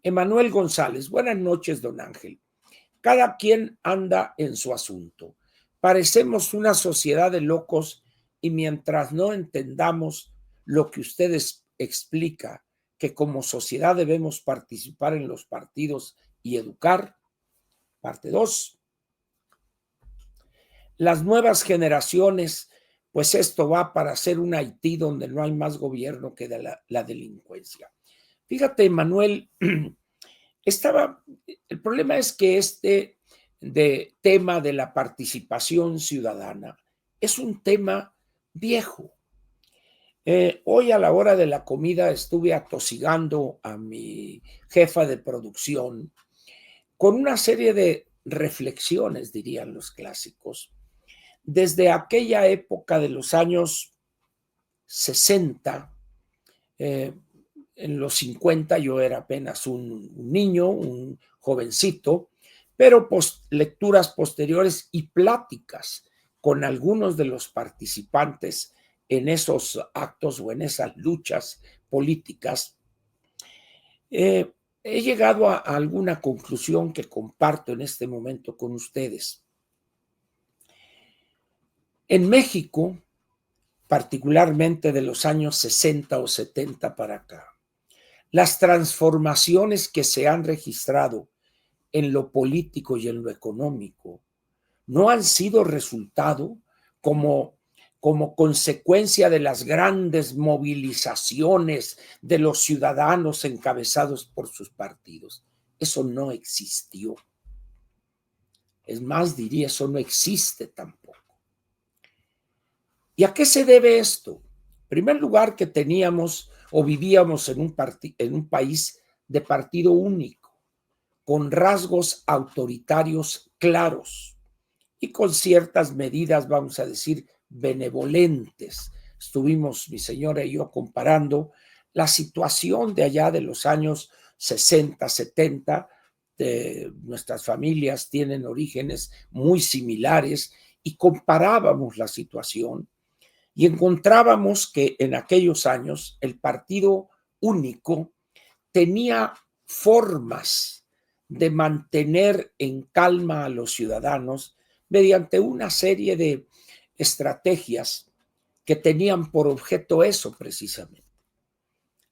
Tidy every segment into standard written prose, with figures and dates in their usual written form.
Emanuel González, buenas noches, don Ángel. Cada quien anda en su asunto. Parecemos una sociedad de locos y mientras no entendamos lo que ustedes explica, que como sociedad debemos participar en los partidos y educar. Parte 2. Las nuevas generaciones, pues esto va para ser un Haití donde no hay más gobierno que de la delincuencia. Fíjate, Manuel, el problema es que tema de la participación ciudadana es un tema viejo. Hoy a la hora de la comida estuve atosigando a mi jefa de producción con una serie de reflexiones, dirían los clásicos, desde aquella época de los años 60. En los 50 yo era apenas un niño, un jovencito, pero lecturas posteriores y pláticas con algunos de los participantes en esos actos o en esas luchas políticas, he llegado a alguna conclusión que comparto en este momento con ustedes. En México, particularmente de los años 60 o 70 para acá, las transformaciones que se han registrado en lo político y en lo económico no han sido resultado como consecuencia de las grandes movilizaciones de los ciudadanos encabezados por sus partidos. Eso no existió. Es más, diría, eso no existe tampoco. ¿Y a qué se debe esto? En primer lugar, que teníamos o vivíamos en un país de partido único, con rasgos autoritarios claros y con ciertas medidas, vamos a decir, benevolentes. Estuvimos, mi señora y yo, comparando la situación de allá de los años 60, 70. Nuestras familias tienen orígenes muy similares y comparábamos la situación y encontrábamos que en aquellos años el partido único tenía formas de mantener en calma a los ciudadanos mediante una serie de estrategias que tenían por objeto eso precisamente.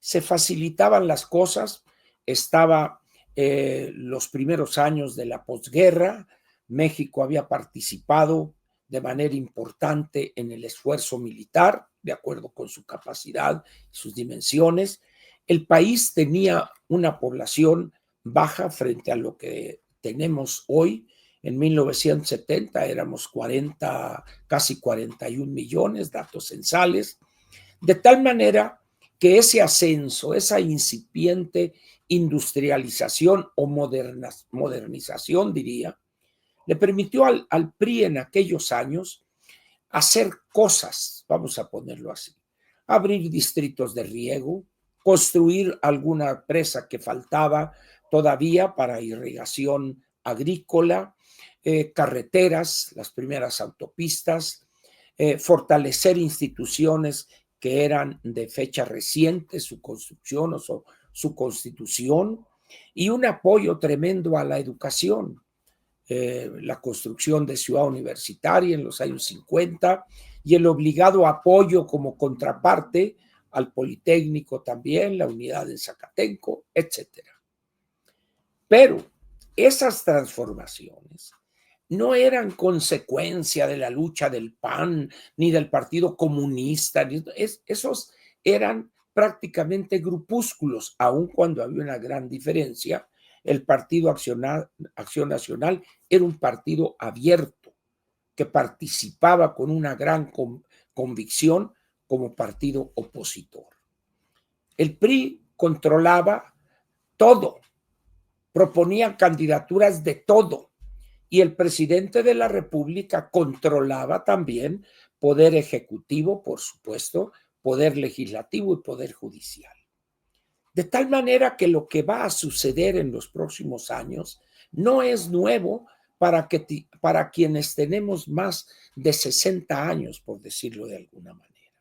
Se facilitaban las cosas, estaba los primeros años de la posguerra, México había participado de manera importante en el esfuerzo militar, de acuerdo con su capacidad y sus dimensiones. El país tenía una población baja frente a lo que tenemos hoy. En 1970 éramos casi 41 millones, datos censales, de tal manera que ese ascenso, esa incipiente industrialización o modernización, diría, le permitió al PRI en aquellos años hacer cosas, vamos a ponerlo así, abrir distritos de riego, construir alguna presa que faltaba todavía para irrigación agrícola, carreteras, las primeras autopistas, fortalecer instituciones que eran de fecha reciente, su construcción o su constitución, y un apoyo tremendo a la educación. La construcción de Ciudad Universitaria en los años 50 y el obligado apoyo como contraparte al Politécnico también, la unidad de Zacatenco, etcétera. Pero esas transformaciones no eran consecuencia de la lucha del PAN ni del Partido Comunista. Esos eran prácticamente grupúsculos, aun cuando había una gran diferencia. El Partido Acción Nacional era un partido abierto que participaba con una gran convicción como partido opositor. El PRI controlaba todo, proponía candidaturas de todo, y el presidente de la República controlaba también poder ejecutivo, por supuesto, poder legislativo y poder judicial. De tal manera que lo que va a suceder en los próximos años no es nuevo para quienes tenemos más de 60 años, por decirlo de alguna manera.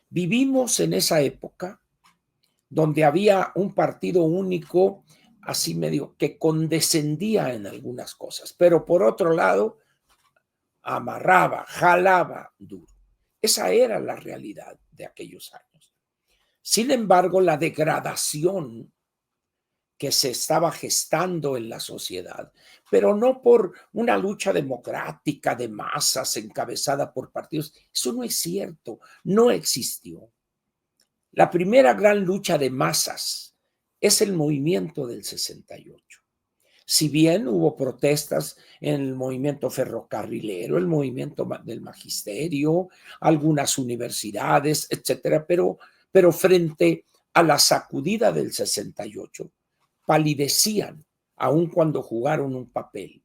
Vivimos en esa época donde había un partido único, así medio que condescendía en algunas cosas, pero por otro lado, amarraba, jalaba duro. Esa era la realidad de aquellos años. Sin embargo, la degradación que se estaba gestando en la sociedad, pero no por una lucha democrática de masas encabezada por partidos. Eso no es cierto, no existió. La primera gran lucha de masas es el movimiento del 68. Si bien hubo protestas en el movimiento ferrocarrilero, el movimiento del magisterio, algunas universidades, etcétera, pero frente a la sacudida del 68, palidecían, aun cuando jugaron un papel.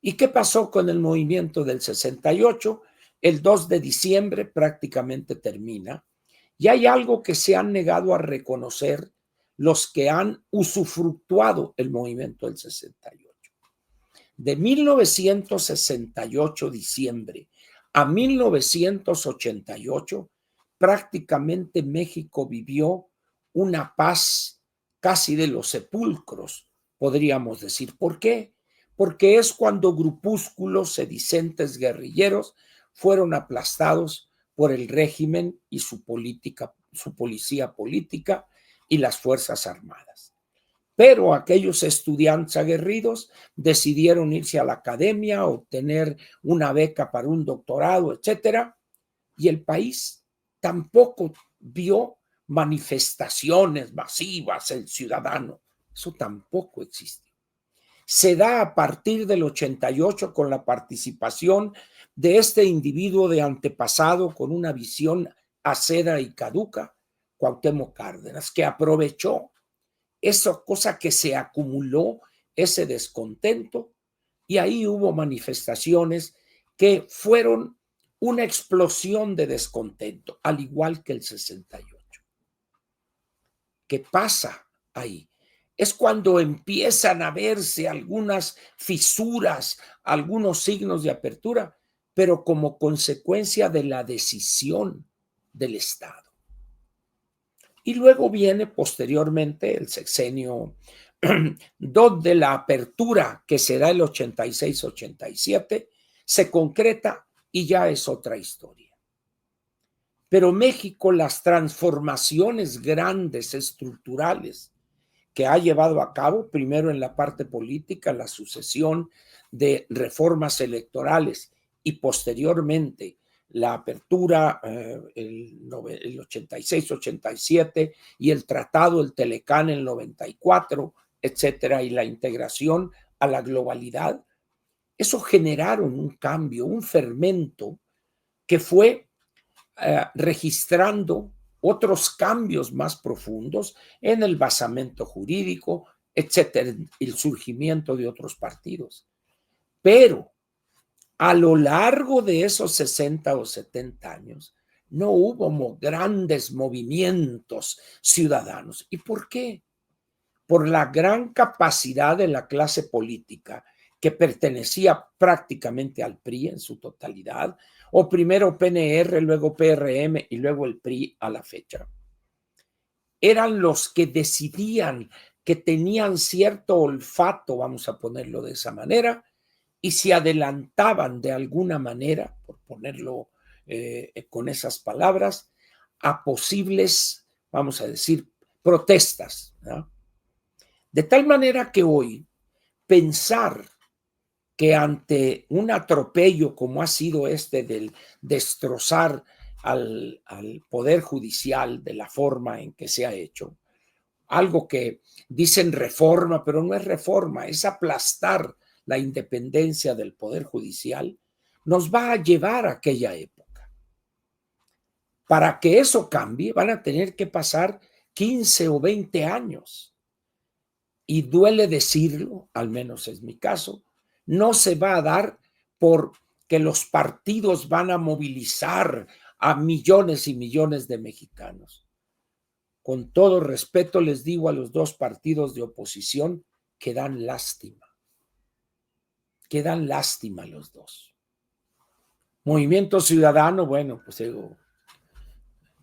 ¿Y qué pasó con el movimiento del 68? El 2 de diciembre prácticamente termina y hay algo que se han negado a reconocer los que han usufructuado el movimiento del 68. De 1968 diciembre a 1988, prácticamente México vivió una paz casi de los sepulcros, podríamos decir. ¿Por qué? Porque es cuando grupúsculos sedicentes guerrilleros fueron aplastados por el régimen y su política, su policía política y las Fuerzas Armadas. Pero aquellos estudiantes aguerridos decidieron irse a la academia, obtener una beca para un doctorado, etcétera, y el país tampoco vio manifestaciones masivas, el ciudadano. Eso tampoco existe. Se da a partir del 88 con la participación de este individuo de antepasado con una visión acera y caduca, Cuauhtémoc Cárdenas, que aprovechó esa cosa que se acumuló, ese descontento, y ahí hubo manifestaciones que fueron una explosión de descontento, al igual que el 68. ¿Qué pasa ahí? Es cuando empiezan a verse algunas fisuras, algunos signos de apertura, pero como consecuencia de la decisión del Estado. Y luego viene posteriormente el sexenio donde la apertura que se da el 86-87 se concreta y ya es otra historia. Pero México, las transformaciones grandes, estructurales, que ha llevado a cabo, primero en la parte política, la sucesión de reformas electorales y posteriormente la apertura, el 86-87 y el tratado, el Telecán en el 94, etcétera, y la integración a la globalidad, eso generaron un cambio, un fermento que fue registrando otros cambios más profundos en el basamento jurídico, etcétera, el surgimiento de otros partidos. Pero a lo largo de esos 60 o 70 años, no hubo grandes movimientos ciudadanos. ¿Y por qué? Por la gran capacidad de la clase política que pertenecía prácticamente al PRI en su totalidad, o primero PNR, luego PRM y luego el PRI a la fecha. Eran los que decidían, que tenían cierto olfato, vamos a ponerlo de esa manera, y se adelantaban de alguna manera, por ponerlo con esas palabras, a posibles, vamos a decir, protestas, ¿no? De tal manera que hoy pensar que ante un atropello como ha sido este del destrozar al Poder Judicial de la forma en que se ha hecho, algo que dicen reforma, pero no es reforma, es aplastar la independencia del Poder Judicial, nos va a llevar a aquella época. Para que eso cambie, van a tener que pasar 15 o 20 años. Y duele decirlo, al menos es mi caso, no se va a dar porque los partidos van a movilizar a millones y millones de mexicanos. Con todo respeto les digo a los dos partidos de oposición que dan lástima los dos. Movimiento Ciudadano, bueno, pues digo,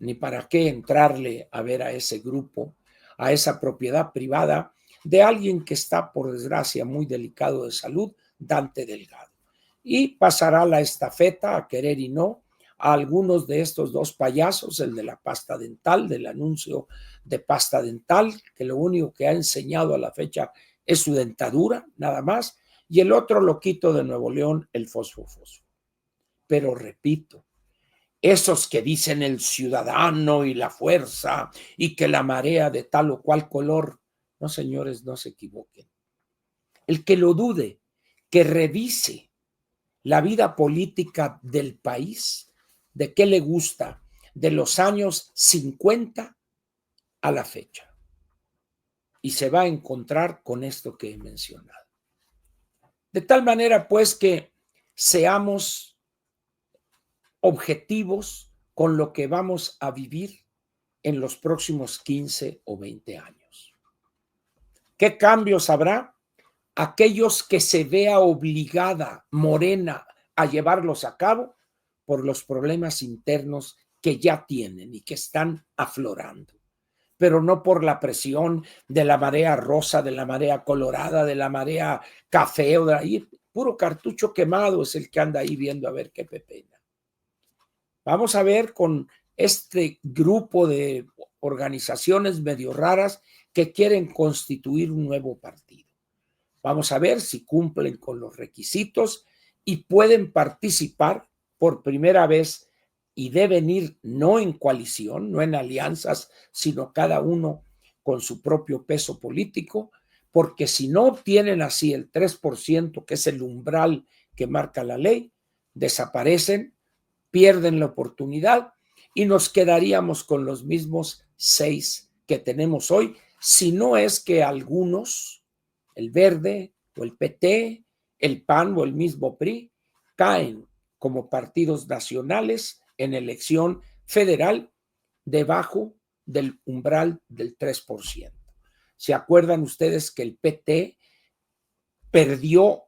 ni para qué entrarle a ver a ese grupo, a esa propiedad privada de alguien que está, por desgracia, muy delicado de salud, Dante Delgado. Y pasará la estafeta, a querer y no, a algunos de estos dos payasos, el de la pasta dental, del anuncio de pasta dental, que lo único que ha enseñado a la fecha es su dentadura, nada más, y el otro loquito de Nuevo León, el fosfo. Pero repito, esos que dicen el ciudadano y la fuerza y que la marea de tal o cual color, no, señores, no se equivoquen. El que lo dude, que revise la vida política del país, de qué le gusta, de los años 50 a la fecha. Y se va a encontrar con esto que he mencionado. De tal manera, pues, que seamos objetivos con lo que vamos a vivir en los próximos 15 o 20 años. ¿Qué cambios habrá? Aquellos que se vea obligada Morena a llevarlos a cabo por los problemas internos que ya tienen y que están aflorando, pero no por la presión de la marea rosa, de la marea colorada, de la marea café o de ahí. Puro cartucho quemado es el que anda ahí viendo a ver qué pepena. Vamos a ver con este grupo de organizaciones medio raras que quieren constituir un nuevo partido. Vamos a ver si cumplen con los requisitos y pueden participar por primera vez y deben ir no en coalición, no en alianzas, sino cada uno con su propio peso político, porque si no obtienen así el 3%, que es el umbral que marca la ley, desaparecen, pierden la oportunidad y nos quedaríamos con los mismos 6 que tenemos hoy, si no es que algunos, el Verde o el PT, el PAN o el mismo PRI, caen como partidos nacionales en elección federal debajo del umbral del 3%. ¿Se acuerdan ustedes que el PT perdió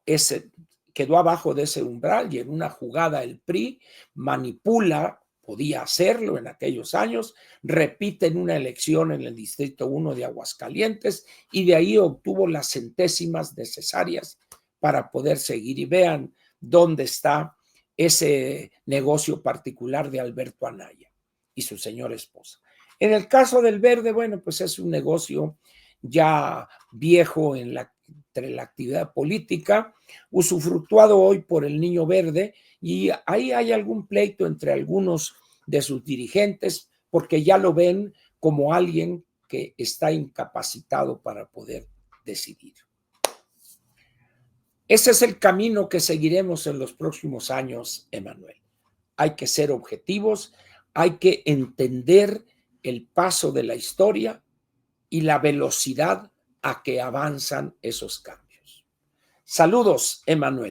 quedó abajo de ese umbral y en una jugada el PRI manipula, podía hacerlo en aquellos años, repiten una elección en el Distrito 1 de Aguascalientes y de ahí obtuvo las centésimas necesarias para poder seguir? Y vean dónde está ese negocio particular de Alberto Anaya y su señora esposa. En el caso del Verde, bueno, pues es un negocio ya viejo entre la actividad política, usufructuado hoy por el Niño Verde, y ahí hay algún pleito entre algunos de sus dirigentes, porque ya lo ven como alguien que está incapacitado para poder decidir. Ese es el camino que seguiremos en los próximos años, Emanuel. Hay que ser objetivos, hay que entender el paso de la historia y la velocidad a que avanzan esos cambios. Saludos, Emanuel.